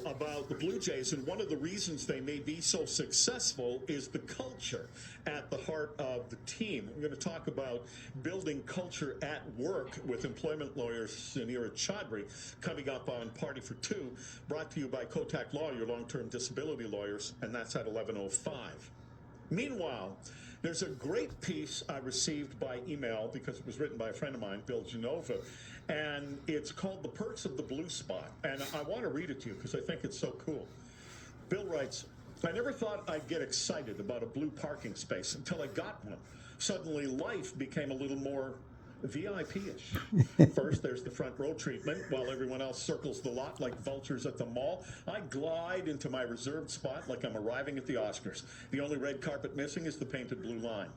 About the Blue Jays, and one of the reasons they may be so successful is the culture at the heart of the team. We're going to talk about building culture at work with employment lawyer Sunira Chaudhry coming up on Party for Two, brought to you by Kotak Law, your long-term disability lawyers, and that's at 11:05. Meanwhile, there's a great piece I received by email because it was written by a friend of mine, Bill Genova, and it's called The Perks of the Blue Spot. And I want to read it to you because I think it's so cool. Bill writes, I never thought I'd get excited about a blue parking space until I got one. Suddenly, life became a little more VIP-ish. First, there's the front row treatment while everyone else circles the lot like vultures at the mall. I glide into my reserved spot like I'm arriving at the Oscars. The only red carpet missing is the painted blue line.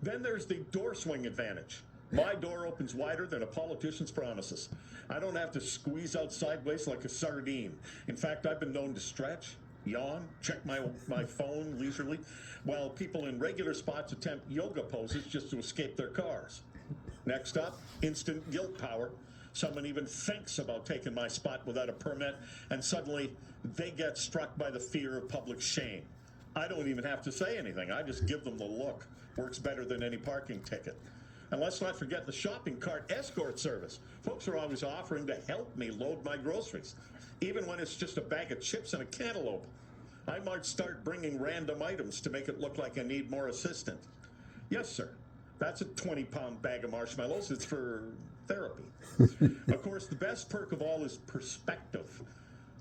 Then there's the door swing advantage. My door opens wider than a politician's promises. I don't have to squeeze out sideways like a sardine. In fact, I've been known to stretch, yawn, check my phone leisurely, while people in regular spots attempt yoga poses just to escape their cars. Next up, instant guilt power. Someone even thinks about taking my spot without a permit, and suddenly they get struck by the fear of public shame. I don't even have to say anything. I just give them the look. Works better than any parking ticket. And let's not forget the shopping cart escort service. Folks are always offering to help me load my groceries, even when it's just a bag of chips and a cantaloupe. I might start bringing random items to make it look like I need more assistance. Yes, sir. That's a 20-pound bag of marshmallows. It's for therapy. Of course, the best perk of all is perspective.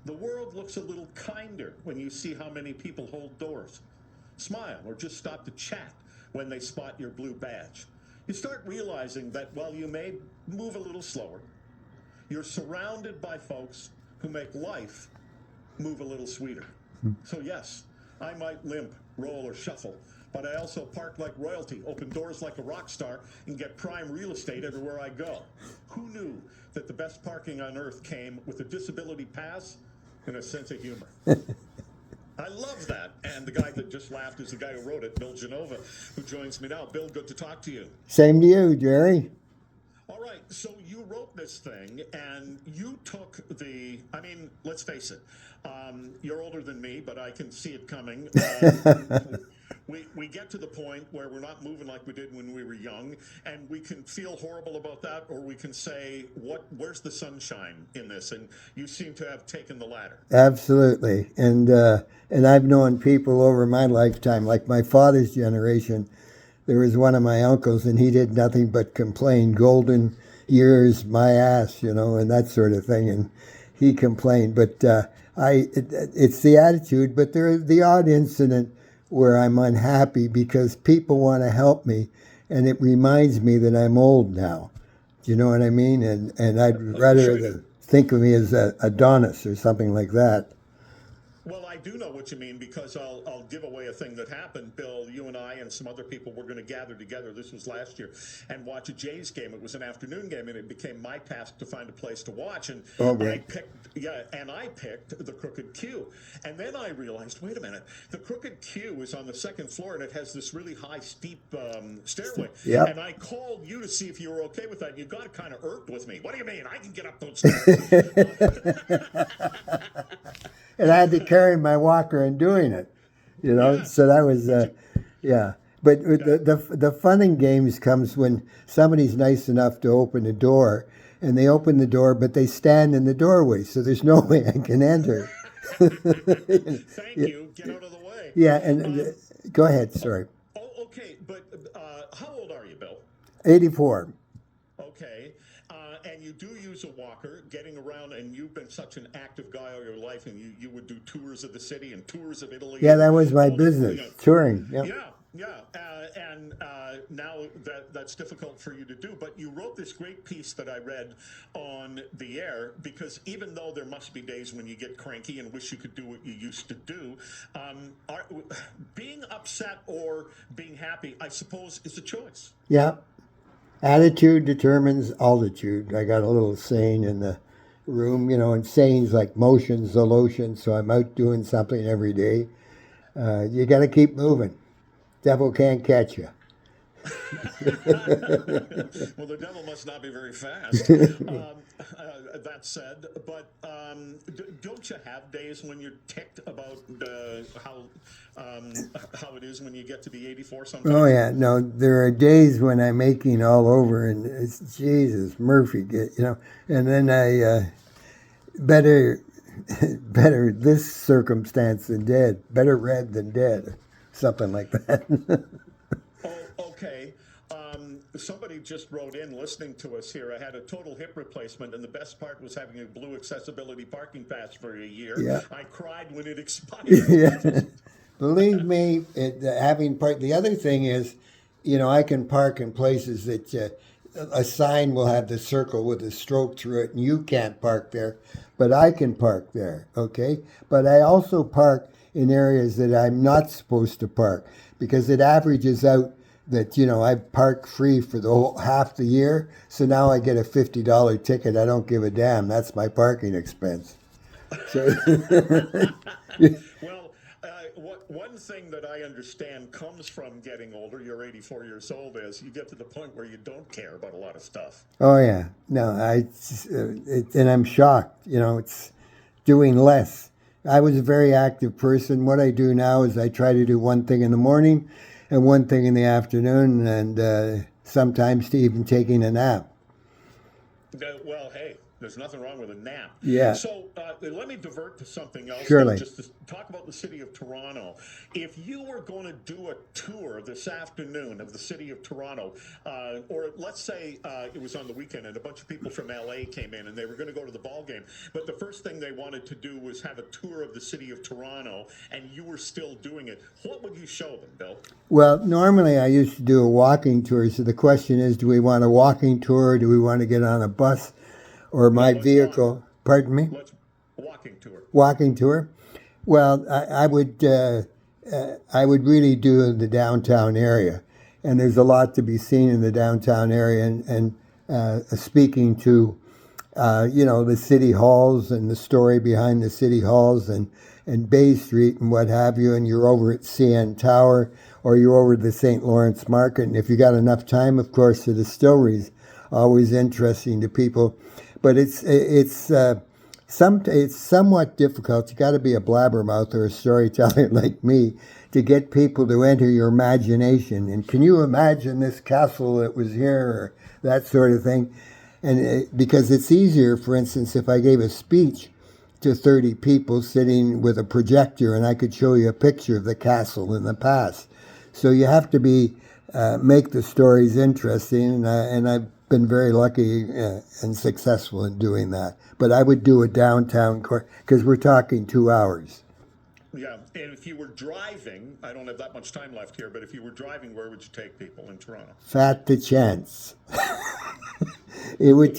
The world looks a little kinder when you see how many people hold doors. Smile or just stop to chat when they spot your blue badge. You start realizing that while you may move a little slower, you're surrounded by folks who make life move a little sweeter. So yes, I might limp, roll, or shuffle, but I also park like royalty, open doors like a rock star, and get prime real estate everywhere I go. Who knew that the best parking on earth came with a disability pass and a sense of humor? I love that. And the guy that just laughed is the guy who wrote it, Bill Genova, who joins me now. Bill, good to talk to you. Same to you, Jerry. All right, so you wrote this thing, and you took let's face it, you're older than me, but I can see it coming. We get to the point where we're not moving like we did when we were young, and we can feel horrible about that, or we can say, where's the sunshine in this? And you seem to have taken the latter. Absolutely. And I've known people over my lifetime, like my father's generation. There was one of my uncles, and he did nothing but complain, golden years, my ass, and that sort of thing. And he complained. But it's the attitude. But there's the odd incident where I'm unhappy because people want to help me, and it reminds me that I'm old now. Do you know what I mean? And I'd rather think of me as Adonis or something like that. Well, I do know what you mean because I'll give away a thing that happened. Bill, you and I and some other people were going to gather together, this was last year, and watch a Jays game. It was an afternoon game, and it became my task to find a place to watch. And I picked the Crooked Q. And then I realized, wait a minute, the Crooked Q is on the second floor, and it has this really high, steep stairway. Yep. And I called you to see if you were okay with that. And you got kind of irked with me. What do you mean? I can get up those stairs. And I had to carry my walker in doing it, Yeah. So that was, yeah. But the fun in games comes when somebody's nice enough to open the door, and they open the door, but they stand in the doorway, so there's no way I can enter. Thank you. Get out of the way. Yeah, and go ahead, sorry. Oh, okay, but how old are you, Bill? 84. Okay, and you do use a walker, getting around, and you've been such an active guy all your life, and you would do tours of the city and tours of Italy. Yeah, that was my business, touring. Yep. Yeah, and now that's difficult for you to do, but you wrote this great piece that I read on the air, because even though there must be days when you get cranky and wish you could do what you used to do, being upset or being happy, I suppose, is a choice. Yeah. Attitude determines altitude. I got a little saying in the room, and sayings like motion's the lotion, so I'm out doing something every day. You got to keep moving. Devil can't catch you. Well, the devil must not be very fast. That said, but don't you have days when you're ticked about how it is when you get to be 84 sometimes? Oh yeah, no, there are days when I'm aching all over, and it's Jesus Murphy, and then I better better this circumstance than dead, better red than dead, something like that. Oh, okay. Somebody just wrote in listening to us here. I had a total hip replacement, and the best part was having a blue accessibility parking pass for a year. Yeah. I cried when it expired. Yeah. Believe me, having park. The other thing is, I can park in places that a sign will have the circle with a stroke through it, and you can't park there, but I can park there. Okay, but I also park in areas that I'm not supposed to park because it averages out that I park free for the whole half the year. So now I get a $50 ticket. I don't give a damn. That's my parking expense. So. Well, one thing that I understand comes from getting older, you're 84 years old, is you get to the point where you don't care about a lot of stuff. Oh yeah, no, and I'm shocked. It's doing less. I was a very active person. What I do now is I try to do one thing in the morning, and one thing in the afternoon, and sometimes to even taking a nap. Well, hey, there's nothing wrong with a nap. Yeah. So let me divert to something else. Surely. Just to talk about the city of Toronto. If you were going to do a tour this afternoon of the city of Toronto, or let's say it was on the weekend and a bunch of people from LA came in and they were going to go to the ball game, but the first thing they wanted to do was have a tour of the city of Toronto, and you were still doing it, what would you show them, Bill? Well, normally I used to do a walking tour. So the question is, do we want a walking tour, or do we want to get on a bus? Or my vehicle. Pardon me? Let's walking tour. Walking tour. Well, I would really do the downtown area, and there's a lot to be seen in the downtown area, and speaking to the city halls and the story behind the city halls and Bay Street and what have you, and you're over at CN Tower or you're over at the St. Lawrence Market, and if you got enough time, of course, the distilleries, always interesting to people. But it's somewhat difficult. You got to be a blabbermouth or a storyteller like me to get people to enter your imagination. And can you imagine this castle that was here, or that sort of thing? And because it's easier, for instance, if I gave a speech to 30 people sitting with a projector, and I could show you a picture of the castle in the past. So you have to make the stories interesting, and I've been very lucky and successful in doing that. But I would do a downtown because we're talking 2 hours. Yeah, and if you were driving, I don't have that much time left here, but if you were driving, where would you take people in Toronto? Fat the chance. It would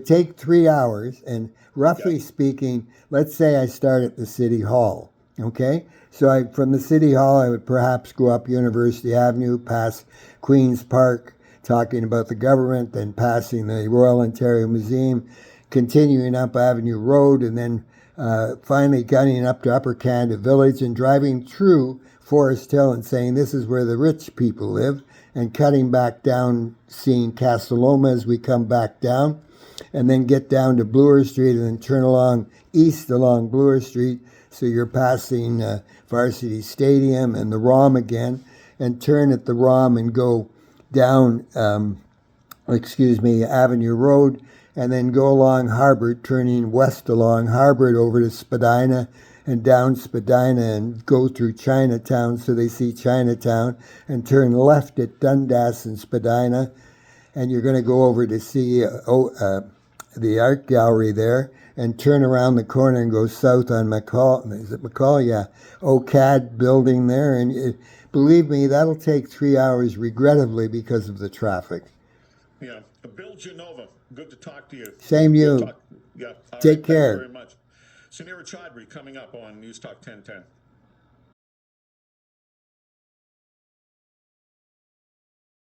take 3 hours, and roughly speaking, let's say I start at the City Hall, okay? So from the City Hall, I would perhaps go up University Avenue, past Queen's Park, talking about the government, then passing the Royal Ontario Museum, continuing up Avenue Road, and then finally getting up to Upper Canada Village and driving through Forest Hill and saying this is where the rich people live, and cutting back down, seeing Castelloma as we come back down, and then get down to Bloor Street and then turn east along Bloor Street, so you're passing Varsity Stadium and the ROM again, and turn at the ROM and go down, Avenue Road, and then go along Harbord, turning west along Harbord over to Spadina and down Spadina and go through Chinatown so they see Chinatown, and turn left at Dundas and Spadina, and you're going to go over to see the art gallery there, and turn around the corner and go south on McCall. Is it McCall? Yeah. OCAD building there. And believe me, that'll take 3 hours, regrettably, because of the traffic. Yeah. Bill Genova, good to talk to you. Same you. Yeah. Take care. Thank you very much. Sunira Chaudhry coming up on News Talk 1010.